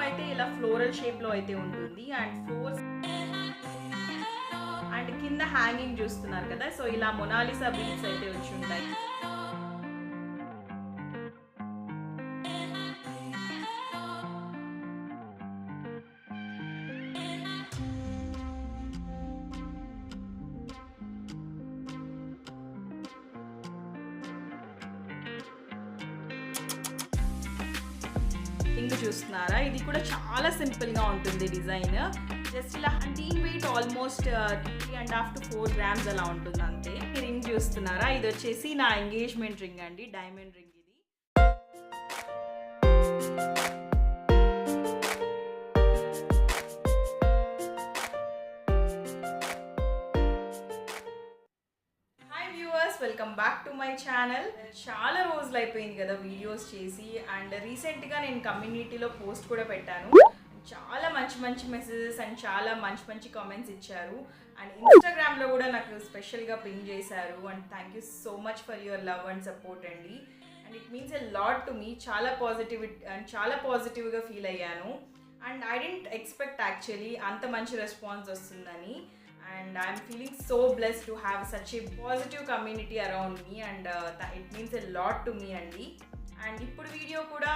అయితే ఇలా ఫ్లోరల్ షేప్లో అయితే ఉంటుంది అండ్ అండ్ కింద హ్యాంగింగ్ చూస్తున్నారు కదా, సో ఇలా మొనాలిసా బీడ్స్ అయితే వచ్చి ఉంటాయి. రింగ్ చూస్తున్నారా, ఇది కూడా చాలా సింపుల్గా ఉంటుంది డిజైన్. జస్ట్ ఇలా దీని వెయిట్ ఆల్మోస్ట్ 3.5 to 4 grams అలా ఉంటుంది అంతే. ఈ రింగ్ చూస్తున్నారా, ఇది వచ్చేసి నా ఎంగేజ్మెంట్ రింగ్ అండి, డైమండ్ రింగ్ ఇది. Welcome back to my channel. చాలా రోజులు అయిపోయింది కదా వీడియోస్ చేసి, అండ్ రీసెంట్గా నేను కమ్యూనిటీలో పోస్ట్ కూడా పెట్టాను. చాలా మంచి మంచి మెసేజెస్ అండ్ చాలా మంచి మంచి కామెంట్స్ ఇచ్చారు. అండ్ ఇన్స్టాగ్రామ్లో కూడా నాకు స్పెషల్గా పింగ్ చేశారు. And thank you so much for your love and support అండి. And it means a lot to me. చాలా పాజిటివ్గా ఫీల్ అయ్యాను. And I didn't expect actually అంత మంచి రెస్పాన్స్ వస్తుందని. And I'm feeling so blessed to have such a positive community around me, and it means a lot to me andi. And ఇప్పుడు video కూడా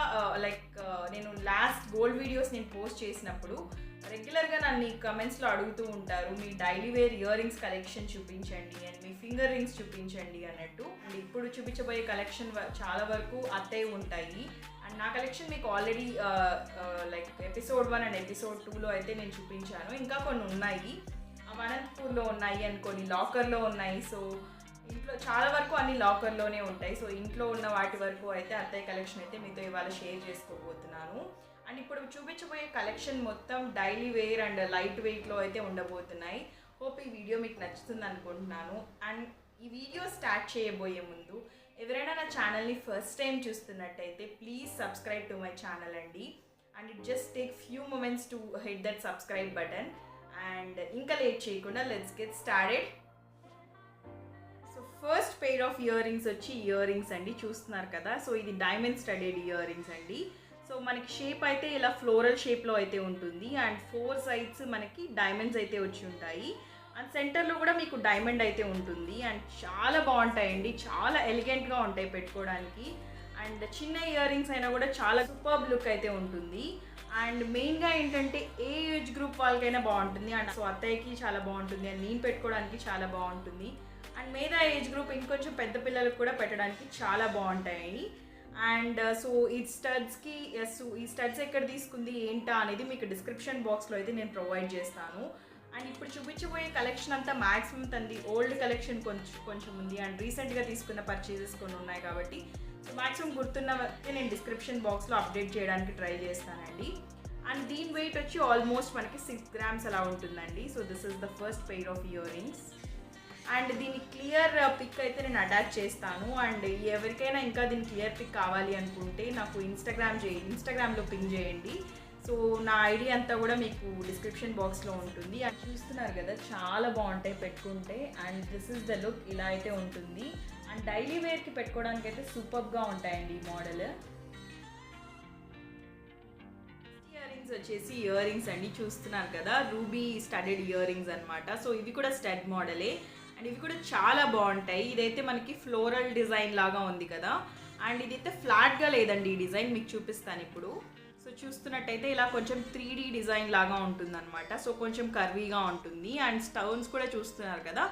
నేను last gold videos నేను post చేసినప్పుడు రెగ్యులర్గా నన్ను కమెంట్స్లో అడుగుతూ ఉంటారు, మీ daily wear ear rings collection చూపించండి అండ్ మీ ఫింగర్ రింగ్స్ చూపించండి అన్నట్టు. అండ్ ఇప్పుడు చూపించబోయే కలెక్షన్ చాలా వరకు అత్తయ్య ఉంటాయి. అండ్ నా కలెక్షన్ మీకు ఆల్రెడీ ఎపిసోడ్ 1 అండ్ ఎపిసోడ్ 2లో అయితే నేను చూపించాను. ఇంకా కొన్ని ఉన్నాయి, అనంతపూర్లో ఉన్నాయి అండ్ కొన్ని లాకర్లో ఉన్నాయి. సో ఇంట్లో చాలా వరకు అన్ని లాకర్లోనే ఉంటాయి. సో ఇంట్లో ఉన్న వాటి వరకు అయితే అత్తయ్య కలెక్షన్ అయితే మీతో ఇవాళ షేర్ చేసుకోబోతున్నాను. అండ్ ఇప్పుడు చూపించబోయే కలెక్షన్ మొత్తం డైలీ వేర్ అండ్ లైట్ వెయిట్లో అయితే ఉండబోతున్నాయి. హోప్ ఈ వీడియో మీకు నచ్చుతుంది అనుకుంటున్నాను. అండ్ ఈ వీడియో స్టార్ట్ చేయబోయే ముందు ఎవరైనా నా ఛానల్ని ఫస్ట్ టైం చూస్తున్నట్టయితే please subscribe to my channel అండి. And it just take few moments to hit that subscribe button. And ఇంకా లేట్ చేయకుండా let's get started. So first pair of ear rings వచ్చి ఇయర్ రింగ్స్ అండి, చూస్తున్నారు కదా. So ఇది diamond studded ear rings అండి. So మనకి షేప్ అయితే ఇలా ఫ్లోరల్ షేప్లో అయితే ఉంటుంది. అండ్ 4 sides మనకి డైమండ్స్ అయితే వచ్చి ఉంటాయి. అండ్ సెంటర్లో కూడా మీకు డైమండ్ అయితే ఉంటుంది. అండ్ చాలా బాగుంటాయండి, చాలా ఎలిగెంట్గా ఉంటాయి పెట్టుకోవడానికి. అండ్ చిన్న ఇయర్ రింగ్స్ అయినా కూడా చాలా సూపర్బ్ లుక్ అయితే ఉంటుంది. అండ్ మెయిన్గా ఏంటంటే ఏ ఏజ్ గ్రూప్ వాళ్ళకైనా బాగుంటుంది. అండ్ సో అత్తయ్యకి చాలా బాగుంటుంది అండ్ నేను పెట్టుకోవడానికి చాలా బాగుంటుంది. అండ్ మిగతా ఏజ్ గ్రూప్ ఇంకొంచెం పెద్ద పిల్లలకు కూడా పెట్టడానికి చాలా బాగుంటాయి. అండ్ సో ఈ స్టడ్స్ ఎక్కడ తీసుకుంది ఏంటా అనేది మీకు డిస్క్రిప్షన్ బాక్స్లో అయితే నేను ప్రొవైడ్ చేస్తాను. అండ్ ఇప్పుడు చూపించబోయే కలెక్షన్ అంతా మ్యాక్సిమం తంది ఓల్డ్ కలెక్షన్ కొంచెం ఉంది. అండ్ రీసెంట్గా తీసుకున్న పర్చేజెస్ కొన్ని ఉన్నాయి కాబట్టి మ్యాక్సిమం గుర్తున్నవైతే నేను డిస్క్రిప్షన్ బాక్స్లో అప్డేట్ చేయడానికి ట్రై చేస్తానండి. అండ్ దీని వెయిట్ వచ్చి ఆల్మోస్ట్ మనకి 6 grams అలా ఉంటుందండి. So this is the first pair of ear rings. And దీని క్లియర్ పిక్ అయితే నేను అటాచ్ చేస్తాను. అండ్ ఎవరికైనా ఇంకా దీని క్లియర్ పిక్ కావాలి అనుకుంటే నాకు ఇన్స్టాగ్రామ్లో పింగ్ చేయండి. సో నా ఐడి అంతా కూడా మీకు డిస్క్రిప్షన్ బాక్స్లో ఉంటుంది. అది చూస్తున్నారు కదా, చాలా బాగుంటాయి పెట్టుకుంటే. And this is the look, ఇలా అయితే ఉంటుంది. అండ్ డైలీ వేర్కి పెట్టుకోవడానికి అయితే సూపర్గా ఉంటాయండి ఈ మోడల్. ఇయర్ రింగ్స్ వచ్చేసి ఇయర్ రింగ్స్ అండి, చూస్తున్నారు కదా, రూబీ స్టడెడ్ ఇయర్ రింగ్స్ అనమాట. సో ఇవి కూడా స్టడ్ మోడలే అండ్ ఇవి కూడా చాలా బాగుంటాయి. ఇదైతే మనకి ఫ్లోరల్ డిజైన్ లాగా ఉంది కదా. అండ్ ఇదైతే ఫ్లాట్గా లేదండి, ఈ డిజైన్ మీకు చూపిస్తాను ఇప్పుడు. సో చూస్తున్నట్టయితే ఇలా కొంచెం 3D డిజైన్ లాగా ఉంటుంది అనమాట. సో కొంచెం కర్వీగా ఉంటుంది. అండ్ స్టోన్స్ కూడా చూస్తున్నారు కదా,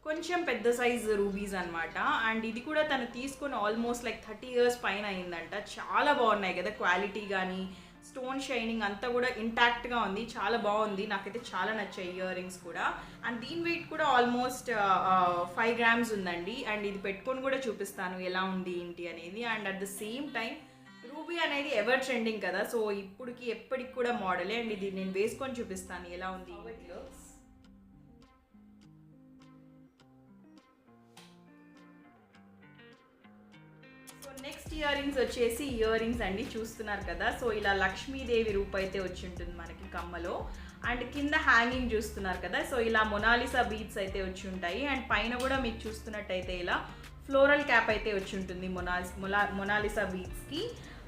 కొంచెం పెద్ద సైజ్ రూబీస్ అనమాట. అండ్ ఇది కూడా తను తీసుకొని ఆల్మోస్ట్ 30 years పైన అయిందంట. చాలా బాగున్నాయి కదా, క్వాలిటీ కానీ స్టోన్ షైనింగ్ అంతా కూడా ఇంటాక్ట్గా ఉంది, చాలా బాగుంది. నాకైతే చాలా నచ్చాయి ఇయర్ రింగ్స్ కూడా. అండ్ దీని వెయిట్ కూడా ఆల్మోస్ట్ 5 grams ఉందండి. అండ్ ఇది పెట్టుకొని కూడా చూపిస్తాను ఎలా ఉంది ఏంటి అనేది. And at the same time ruby అనేది ఎవర్ ట్రెండింగ్ కదా, సో ఇప్పటికి ఎప్పటికి కూడా మోడలే. అండ్ ఇది నేను వేసుకొని చూపిస్తాను ఎలా ఉంది. నెక్స్ట్ ఇయర్ రింగ్స్ వచ్చేసి ఇయర్ రింగ్స్ అండి, చూస్తున్నారు కదా. సో ఇలా లక్ష్మీదేవి రూప్ అయితే వచ్చి ఉంటుంది మనకి కమ్మలో. అండ్ కింద హ్యాంగింగ్ చూస్తున్నారు కదా, సో ఇలా మొనాలిసా బీడ్స్ అయితే వచ్చి ఉంటాయి. అండ్ పైన కూడా మీకు చూస్తున్నట్టయితే ఇలా ఫ్లోరల్ క్యాప్ అయితే వచ్చి ఉంటుంది మొనాలిసా బీడ్స్కి.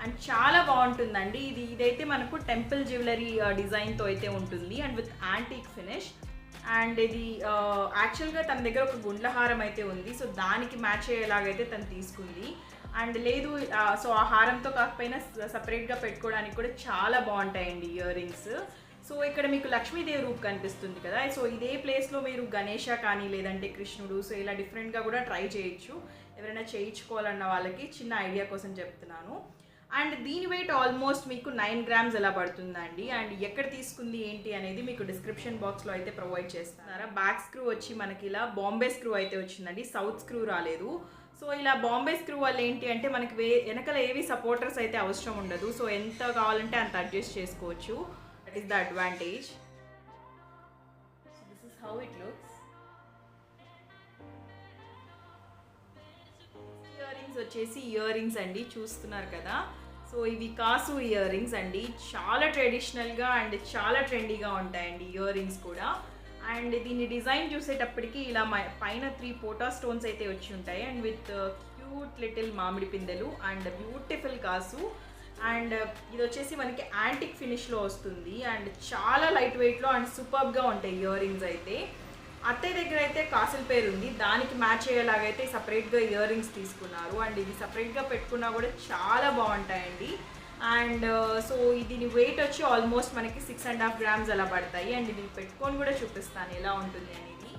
అండ్ చాలా బాగుంటుందండి. ఇదైతే మనకు టెంపుల్ జ్యువెలరీ డిజైన్తో అయితే ఉంటుంది and with antique finish. And ఇది యాక్చువల్గా తన దగ్గర ఒక గుండ్లహారం అయితే ఉంది, సో దానికి మ్యాచ్ అయ్యేలాగైతే తను తీసుకుంది. అండ్ లేదు సో ఆ హారంతో కాకపోయినా సపరేట్గా పెట్టుకోవడానికి కూడా చాలా బాగుంటాయండి ఇయర్ రింగ్స్. సో ఇక్కడ మీకు లక్ష్మీదేవి రూప్ కనిపిస్తుంది కదా, సో ఇదే ప్లేస్లో మీరు గణేష కానీ లేదంటే కృష్ణుడు, సో ఇలా డిఫరెంట్గా కూడా ట్రై చేయొచ్చు. ఎవరైనా చేయించుకోవాలన్న వాళ్ళకి చిన్న ఐడియా కోసం చెప్తున్నాను. అండ్ దీని వెయిట్ ఆల్మోస్ట్ మీకు 9 grams ఎలా పడుతుందండి. అండ్ ఎక్కడ తీసుకుంది ఏంటి అనేది మీకు డిస్క్రిప్షన్ బాక్స్లో అయితే ప్రొవైడ్ చేస్తున్నారా. బ్యాక్ స్క్రూ వచ్చి మనకి ఇలా బాంబే స్క్రూ అయితే వచ్చిందండి, సౌత్ స్క్రూ రాలేదు. సో ఇలా బాంబే స్క్రూ వల్ల ఏంటి అంటే మనకి వెనకాల ఏవి సపోర్టర్స్ అయితే అవసరం ఉండదు. సో ఎంత కావాలంటే అంత అడ్జస్ట్ చేసుకోవచ్చు. That is the advantage. This is how it looks. Ear rings వచ్చేసి ఇయర్ రింగ్స్ అండి, చూస్తున్నారు కదా. సో ఇవి కాసు ఇయర్ రింగ్స్ అండి, చాలా ట్రెడిషనల్గా అండ్ చాలా ట్రెండీగా ఉంటాయండి ఇయర్ రింగ్స్ కూడా. అండ్ దీని డిజైన్ చూసేటప్పటికి ఇలా పైన 3 పోటా స్టోన్స్ అయితే వచ్చి ఉంటాయి అండ్ విత్ క్యూట్ లిటిల్ మామిడి పిందెలు అండ్ బ్యూటిఫుల్ కాసు. అండ్ ఇది వచ్చేసి మనకి యాంటిక్ ఫినిష్లో వస్తుంది అండ్ చాలా లైట్ వెయిట్లో అండ్ సూపర్గా ఉంటాయి ఇయర్ రింగ్స్ అయితే. అత్తయ్య దగ్గర అయితే కాసుల పేరు ఉంది, దానికి మ్యాచ్ అయ్యేలాగైతే సపరేట్గా ఇయర్ రింగ్స్ తీసుకున్నారు. అండ్ ఇది సపరేట్గా పెట్టుకున్నా కూడా చాలా బాగుంటాయండి. అండ్ సో దీని వెయిట్ వచ్చి ఆల్మోస్ట్ మనకి 6.5 grams అలా పడతాయి. అండ్ ఇది పెట్టుకొని కూడా చూపిస్తాను ఎలా ఉంటుంది అనేది.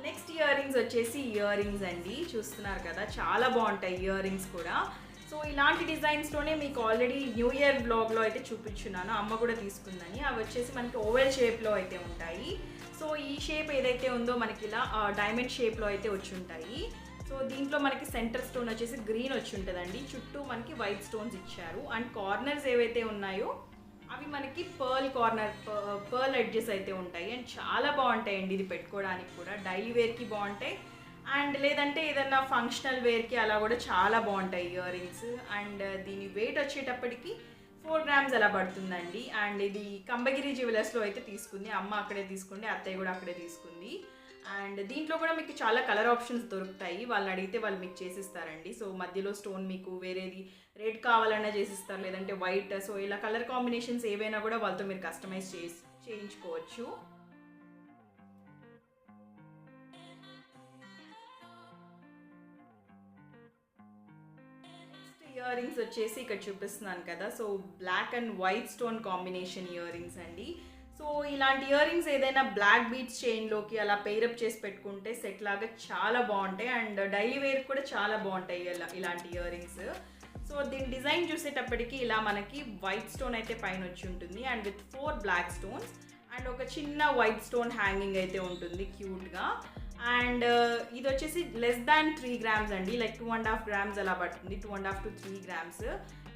నెక్స్ట్ ఇయర్ రింగ్స్ వచ్చేసి ఇయర్ రింగ్స్ అండి, చూస్తున్నారు కదా, చాలా బాగుంటాయి ఇయర్ రింగ్స్ కూడా. సో ఇలాంటి డిజైన్స్లోనే మీకు ఆల్రెడీ న్యూ ఇయర్ బ్లాగ్లో అయితే చూపించున్నాను, అమ్మ కూడా తీసుకుందని. అవి వచ్చేసి మనకి ఓవెల్ షేప్లో అయితే ఉంటాయి. సో ఈ షేప్ ఏదైతే ఉందో మనకి ఇలా డైమండ్ షేప్లో అయితే వచ్చి ఉంటాయి. సో దీంట్లో మనకి సెంటర్ స్టోన్ వచ్చేసి గ్రీన్ వచ్చి ఉంటుందండి, చుట్టూ మనకి వైట్ స్టోన్స్ ఇచ్చారు. అండ్ కార్నర్స్ ఏవైతే ఉన్నాయో అవి మనకి పర్ల్ ఎడ్జెస్ అయితే ఉంటాయి. అండ్ చాలా బాగుంటాయండి ఇది పెట్టుకోవడానికి కూడా, డైలీ వేర్కి బాగుంటాయి అండ్ లేదంటే ఏదన్నా ఫంక్షనల్ వేర్కి అలా కూడా చాలా బాగుంటాయి ఇయర్ రింగ్స్. అండ్ దీని వెయిట్ వచ్చేటప్పటికి 4 grams అలా పడుతుందండి. అండ్ ఇది కంబగిరి జ్యువెలర్స్లో అయితే తీసుకుంది, అమ్మ అక్కడే తీసుకుంది, అత్తయ్య కూడా అక్కడే తీసుకుంది. అండ్ దీంట్లో కూడా మీకు చాలా కలర్ ఆప్షన్స్ దొరుకుతాయి, వాళ్ళని అడిగితే వాళ్ళు మీకు చేసిస్తారండి. సో మధ్యలో స్టోన్ మీకు వేరేది రెడ్ కావాలన్నా చేసిస్తారు, లేదంటే వైట్. సో ఇలా కలర్ కాంబినేషన్స్ ఏవైనా కూడా వాళ్ళతో మీరు కస్టమైజ్ చేయించుకోవచ్చు. ఇయర్ రింగ్స్ వచ్చేసి ఇక్కడ చూపిస్తున్నాను కదా, so black and white stone combination ear rings అండి. సో ఇలాంటి ఇయర్ రింగ్స్ ఏదైనా బ్లాక్ బీడ్స్ చైన్లోకి అలా పెయిరప్ చేసి పెట్టుకుంటే సెట్ లాగా చాలా బాగుంటాయి అండ్ డైలీ వేర్ కూడా చాలా బాగుంటాయి ఇలాంటి ఇయర్ రింగ్స్. సో దీని డిజైన్ చూసేటప్పటికి ఇలా మనకి వైట్ స్టోన్ అయితే పైన వచ్చి ఉంటుంది and with 4 black stones and ఒక చిన్న వైట్ స్టోన్ హ్యాంగింగ్ అయితే ఉంటుంది క్యూట్గా. అండ్ ఇది వచ్చేసి లెస్ దాన్ 3 grams అండి, లైక్ 2.5 grams అలా పడుతుంది, 2.5 to 3 grams.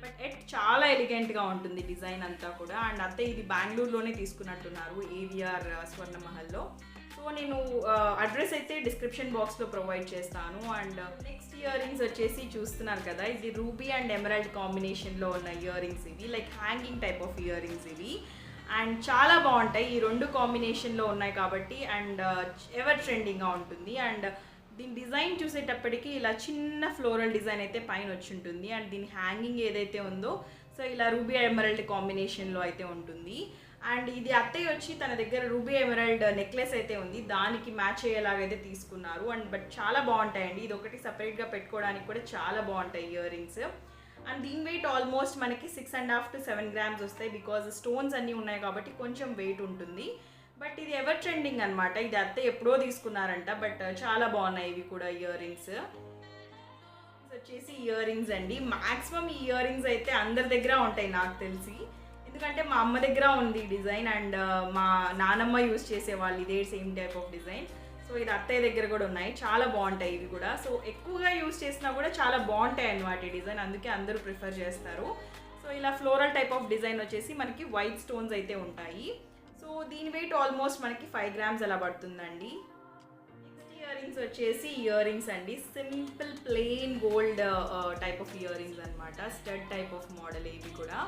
బట్ చాలా ఎలిగెంట్గా ఉంటుంది డిజైన్ అంతా కూడా. అండ్ అత్తే ఇది బెంగళూరులోనే తీసుకున్నట్టున్నారు, ఏవిఆర్ స్వర్ణమహల్లో. సో నేను అడ్రస్ అయితే డిస్క్రిప్షన్ బాక్స్లో ప్రొవైడ్ చేస్తాను. అండ్ నెక్స్ట్ ఇయర్ రింగ్స్ వచ్చేసి చూస్తున్నారు కదా, ఇది రూబీ అండ్ ఎమరాల్డ్ కాంబినేషన్లో ఉన్న ఇయర్ రింగ్స్ ఇవి, like hanging type of ear rings ఇవి. అండ్ చాలా బాగుంటాయి, ఈ 2 కాంబినేషన్లో ఉన్నాయి కాబట్టి అండ్ ఎవర్ ట్రెండింగ్గా ఉంటుంది. అండ్ దీని డిజైన్ చూసేటప్పటికి ఇలా చిన్న ఫ్లోరల్ డిజైన్ అయితే పైన వచ్చి ఉంటుంది. అండ్ దీని హ్యాంగింగ్ ఏదైతే ఉందో సో ఇలా రూబీ ఎమరాల్డ్ కాంబినేషన్లో అయితే ఉంటుంది. అండ్ ఇది అత్తయ్య వచ్చి తన దగ్గర రూబీ ఎమరాల్డ్ నెక్లెస్ అయితే ఉంది, దానికి మ్యాచ్ అయ్యేలాగైతే తీసుకున్నారు. అండ్ బట్ చాలా బాగుంటాయండి, ఇది ఒకటి సపరేట్గా పెట్టుకోవడానికి కూడా చాలా బాగుంటాయి ఇయర్ రింగ్స్. అండ్ దీని వెయిట్ ఆల్మోస్ట్ మనకి 6.5 to 7 grams వస్తాయి, బికాజ్ స్టోన్స్ అన్నీ ఉన్నాయి కాబట్టి కొంచెం వెయిట్ ఉంటుంది. బట్ ఇది ఎవర్ ట్రెండింగ్ అనమాట, ఇది అత్తయ్య ఎప్పుడో తీసుకున్నారంట, బట్ చాలా బాగున్నాయి ఇవి కూడా ఇయర్ రింగ్స్. వచ్చేసి ఇయర్ రింగ్స్ అండి, మ్యాక్సిమం ఈ ఇయర్ రింగ్స్ అయితే అందరి దగ్గర ఉంటాయి నాకు తెలిసి, ఎందుకంటే మా అమ్మ దగ్గర ఉంది డిజైన్ అండ్ మా నానమ్మ యూజ్ చేసేవాళ్ళు ఇదే same type of design. So ఇది అత్తయ్య దగ్గర కూడా ఉన్నాయి, చాలా బాగుంటాయి ఇవి కూడా. సో ఎక్కువగా యూజ్ చేసినా కూడా చాలా బాగుంటాయి అన్నమాట ఈ డిజైన్, అందుకే అందరూ ప్రిఫర్ చేస్తారు. సో ఇలా ఫ్లోరల్ టైప్ ఆఫ్ డిజైన్ వచ్చేసి మనకి వైట్ స్టోన్స్ అయితే ఉంటాయి. సో దీని వెయిట్ ఆల్మోస్ట్ మనకి 5 grams అలా పడుతుందండి. నెక్స్ట్ ఇయర్ రింగ్స్ వచ్చేసి ఇయర్ రింగ్స్ అండి, simple plain gold type of ear rings అనమాట, స్టడ్ టైప్ ఆఫ్ మోడల్ ఇవి కూడా.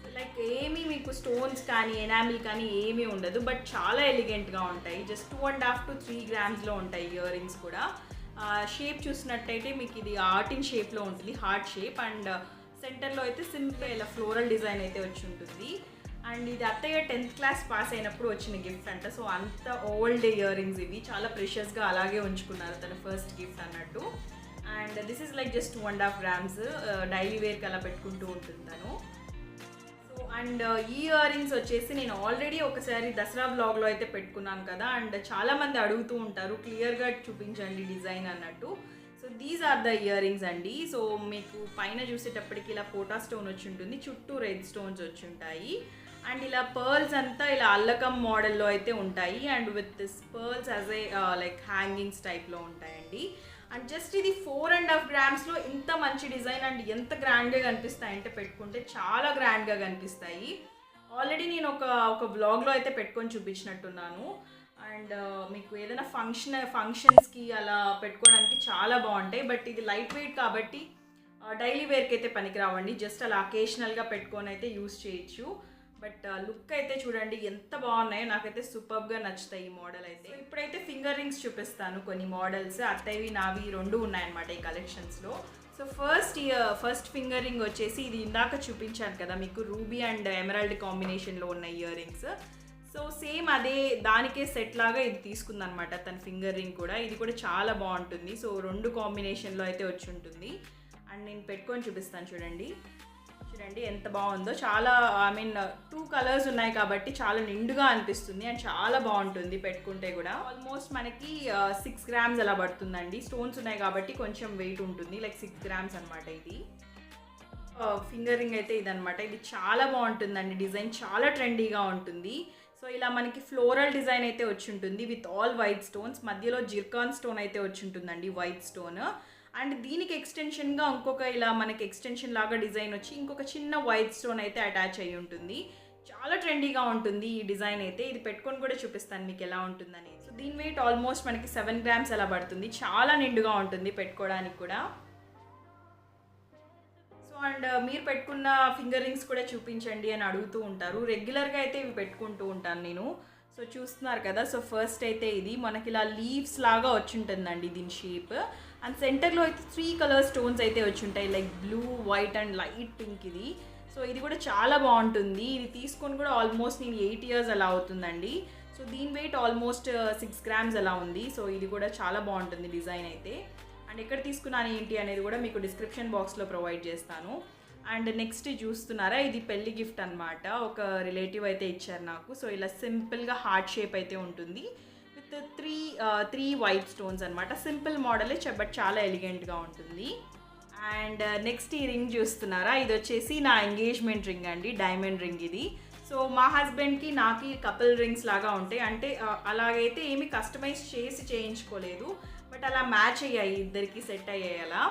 సో లైక్ ఏమీ మీకు స్టోన్స్ కానీ ఎనామిల్ కానీ ఏమీ ఉండదు, బట్ చాలా ఎలిగెంట్గా ఉంటాయి. జస్ట్ 2.5 to 3 grams ఉంటాయి ఇయర్ రింగ్స్ కూడా. షేప్ చూసినట్టయితే మీకు ఇది ఆర్టిన్ షేప్లో ఉంటుంది, హార్ట్ షేప్, అండ్ సెంటర్లో అయితే సింపుల్ ఇలా ఫ్లోరల్ డిజైన్ అయితే వచ్చి ఉంటుంది. అండ్ ఇది అత్తయ్య 10th క్లాస్ పాస్ అయినప్పుడు వచ్చిన గిఫ్ట్ అంట. సో అంత ఓల్డ్ ఇయర్ రింగ్స్ ఇవి, చాలా ప్రెషియస్గా అలాగే ఉంచుకున్నారు తన ఫస్ట్ గిఫ్ట్ అన్నట్టు. And this is like just 2.5 grams, daily వేర్కి అలా పెట్టుకుంటూ ఉంటుంది తను. సో అండ్ ఈ ఇయర్ రింగ్స్ వచ్చేసి నేను ఆల్రెడీ ఒకసారి దసరా వ్లాగ్లో అయితే పెట్టుకున్నాను కదా, అండ్ చాలామంది అడుగుతూ ఉంటారు క్లియర్గా చూపించండి డిజైన్ అన్నట్టు. So these are the ear rings అండి. సో మీకు పైన చూసేటప్పటికి ఇలా పోటా స్టోన్ వచ్చి ఉంటుంది, చుట్టూ రెడ్ స్టోన్స్ వచ్చి ఉంటాయి. అండ్ ఇలా పర్ల్స్ అంతా ఇలా అల్లకం మోడల్లో అయితే ఉంటాయి, and with this pearls as a like hangings టైప్లో ఉంటాయండి. అండ్ జస్ట్ ఇది 4.5 grams ఇంత మంచి డిజైన్, అండ్ ఎంత గ్రాండ్గా కనిపిస్తాయి అంటే పెట్టుకుంటే చాలా గ్రాండ్గా కనిపిస్తాయి. ఆల్రెడీ నేను ఒక వ్లాగ్లో అయితే పెట్టుకొని చూపించినట్టున్నాను. అండ్ మీకు ఏదైనా ఫంక్షన్స్కి అలా పెట్టుకోవడానికి చాలా బాగుంటాయి. బట్ ఇది లైట్ వెయిట్ కాబట్టి డైలీ వేర్కి అయితే పనికిరావండి, జస్ట్ అలా అకేషనల్గా పెట్టుకొని అయితే యూస్ చేయొచ్చు. బట్ లుక్ అయితే చూడండి ఎంత బాగున్నాయో, నాకైతే సూపర్గా నచ్చుతాయి ఈ మోడల్ అయితే. ఇప్పుడైతే ఫింగర్ రింగ్స్ చూపిస్తాను కొన్ని మోడల్స్, అత్తయ్యవి నావి రెండు ఉన్నాయన్నమాట ఈ కలెక్షన్స్లో. సో ఫస్ట్ ఫింగర్ రింగ్ వచ్చేసి ఇది ఇందాక చూపించాను కదా మీకు, రూబీ అండ్ ఎమరాల్డ్ కాంబినేషన్లో ఉన్న ఇయర్ రింగ్స్. సో సేమ్ అదే దానికే సెట్ లాగా ఇది తీసుకుందనమాట తన ఫింగర్ రింగ్ కూడా. ఇది కూడా చాలా బాగుంటుంది. సో 2 కాంబినేషన్లో అయితే వచ్చి ఉంటుంది. అండ్ నేను పెట్టుకొని చూపిస్తాను చూడండి ఎంత బాగుందో. చాలా ఐ మీన్ 2 కలర్స్ ఉన్నాయి కాబట్టి చాలా నిండుగా అనిపిస్తుంది, అండ్ చాలా బాగుంటుంది పెట్టుకుంటే కూడా. ఆల్మోస్ట్ మనకి 6 grams అలా పడుతుందండి. స్టోన్స్ ఉన్నాయి కాబట్టి కొంచెం వెయిట్ ఉంటుంది, లైక్ 6 grams అనమాట ఇది. ఫింగర్ రింగ్ అయితే ఇదనమాట. ఇది చాలా బాగుంటుందండి, డిజైన్ చాలా ట్రెండీగా ఉంటుంది. సో ఇలా మనకి ఫ్లోరల్ డిజైన్ అయితే వచ్చి ఉంటుంది విత్ ఆల్ వైట్ స్టోన్స్, మధ్యలో జిర్కాన్ స్టోన్ అయితే వచ్చి ఉంటుందండి, వైట్ స్టోన్. అండ్ దీనికి ఎక్స్టెన్షన్గా ఇంకొక ఇలా మనకి ఎక్స్టెన్షన్ లాగా డిజైన్ వచ్చి ఇంకొక చిన్న వైట్ స్టోన్ అయితే అటాచ్ అయ్యి ఉంటుంది. చాలా ట్రెండీగా ఉంటుంది ఈ డిజైన్ అయితే. ఇది పెట్టుకొని కూడా చూపిస్తాను మీకు ఎలా ఉంటుందని. సో దీని వెయిట్ ఆల్మోస్ట్ మనకి 7 grams అలా పడుతుంది, చాలా నిండుగా ఉంటుంది పెట్టుకోవడానికి కూడా. సో అండ్ మీరు పెట్టుకున్న ఫింగర్ రింగ్స్ కూడా చూపించండి అని అడుగుతూ ఉంటారు. రెగ్యులర్గా అయితే ఇవి పెట్టుకుంటూ ఉంటాను నేను. సో చూస్తున్నారు కదా. సో ఫస్ట్ అయితే ఇది మనకి ఇలా లీవ్స్ లాగా వచ్చి ఉంటుందండి దీని షేప్. అండ్ సెంటర్లో అయితే 3 కలర్ స్టోన్స్ అయితే వచ్చి ఉంటాయి, like blue, white and light pink ఇది. సో ఇది కూడా చాలా బాగుంటుంది. ఇది తీసుకొని కూడా ఆల్మోస్ట్ నేను 8 years అలా అవుతుందండి. సో దీని వెయిట్ ఆల్మోస్ట్ 6 grams అలా ఉంది. సో ఇది కూడా చాలా బాగుంటుంది డిజైన్ అయితే. అండ్ ఎక్కడ తీసుకున్నాను ఏంటి అనేది కూడా మీకు డిస్క్రిప్షన్ బాక్స్లో ప్రొవైడ్ చేస్తాను. అండ్ నెక్స్ట్ చూస్తున్నారా, ఇది పెళ్లి గిఫ్ట్ అనమాట. ఒక రిలేటివ్ అయితే ఇచ్చారు నాకు. సో ఇలా సింపుల్గా హార్ట్ షేప్ అయితే ఉంటుంది విత్ 3 వైట్ స్టోన్స్ అనమాట. సింపుల్ మోడలే బట్ చాలా ఎలిగెంట్గా ఉంటుంది. అండ్ నెక్స్ట్ ఈ రింగ్ చూస్తున్నారా, ఇది వచ్చేసి నా ఎంగేజ్మెంట్ రింగ్ అండి, డైమండ్ రింగ్ ఇది. సో మా హస్బెండ్కి నాకు కపుల్ రింగ్స్ లాగా ఉంటాయి. అంటే అలాగైతే ఏమి కస్టమైజ్ చేసి చేయించుకోలేదు, బట్ అలా మ్యాచ్ అయ్యాయి, ఇద్దరికి సెట్ అయ్యాయి అలా.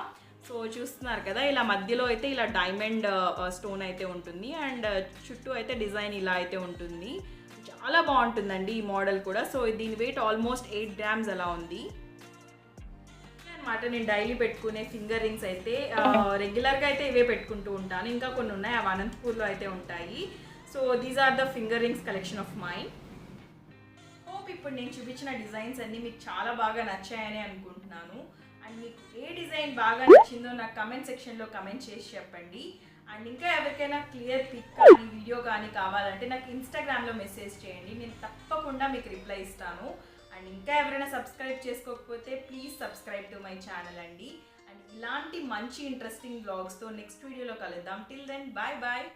సో చూస్తున్నారు కదా, ఇలా మధ్యలో అయితే ఇలా డైమండ్ స్టోన్ అయితే ఉంటుంది, అండ్ చుట్టూ అయితే డిజైన్ ఇలా అయితే ఉంటుంది. చాలా బాగుంటుందండి ఈ మోడల్ కూడా. సో దీని వెయిట్ ఆల్మోస్ట్ 8 grams అలా ఉంది అనమాట. నేను డైలీ పెట్టుకునే ఫింగర్ రింగ్స్ అయితే రెగ్యులర్గా అయితే ఇవే పెట్టుకుంటూ ఉంటాను. ఇంకా కొన్ని ఉన్నాయి, అవి అనంతపూర్లో అయితే ఉంటాయి. So these are the finger rings collection of mine. Hope ఇప్పుడు నేను చూపించిన డిజైన్స్ అన్నీ మీకు చాలా బాగా నచ్చాయని అనుకుంటున్నాను. అండ్ మీకు ఏ డిజైన్ బాగా నచ్చిందో నాకు కమెంట్ సెక్షన్లో కమెంట్ చేసి చెప్పండి. అండ్ ఇంకా ఎవరికైనా క్లియర్ పిక్ కానీ వీడియో కానీ కావాలంటే నాకు ఇన్స్టాగ్రామ్లో మెసేజ్ చేయండి, నేను తప్పకుండా మీకు రిప్లై ఇస్తాను. అండ్ ఇంకా ఎవరైనా సబ్స్క్రైబ్ చేసుకోకపోతే please subscribe to my channel అండి. అండ్ ఇలాంటి మంచి ఇంట్రెస్టింగ్ బ్లాగ్స్తో నెక్స్ట్ వీడియోలో కలుద్దాం. Till then bye bye.